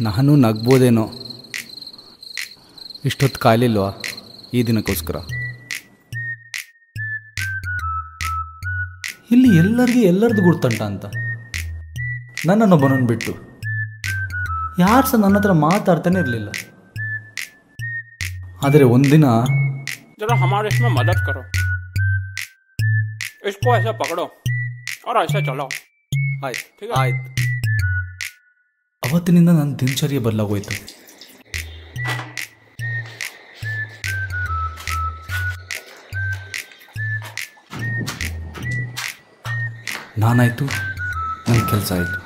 ನಾನು ನಗ್ಬೋದೇನೋ, ಇಷ್ಟೊತ್ತು ಕಾಯಲಿಲ್ವಾ ಈ ದಿನಕ್ಕೋಸ್ಕರ. ಇಲ್ಲಿ ಎಲ್ಲರಿಗೂ ಎಲ್ಲರದ್ದು ಗುರ್ತಂಟ ಅಂತ, ನನ್ನನ್ನೊಬ್ಬನನ್ನು ಬಿಟ್ಟು ಯಾರು ಸಹ ನನ್ನ ಹತ್ರ ಮಾತಾಡ್ತಾನೆ ಇರಲಿಲ್ಲ. ಆದರೆ ಒಂದಿನ जरा हमारे इसमें मदद करो, इसको ऐसे पकड़ो और ऐसे चलो. ಆಯ್ತು ಆಯ್ತು. ಅವತ್ತಿನಿಂದ ನನ್ನ ದಿನಚರ್ಯೆ ಬದಲಾಗೋಯ್ತು. ನಾನಾಯಿತು, ನನ್ನ ಕೆಲಸ ಆಯಿತು.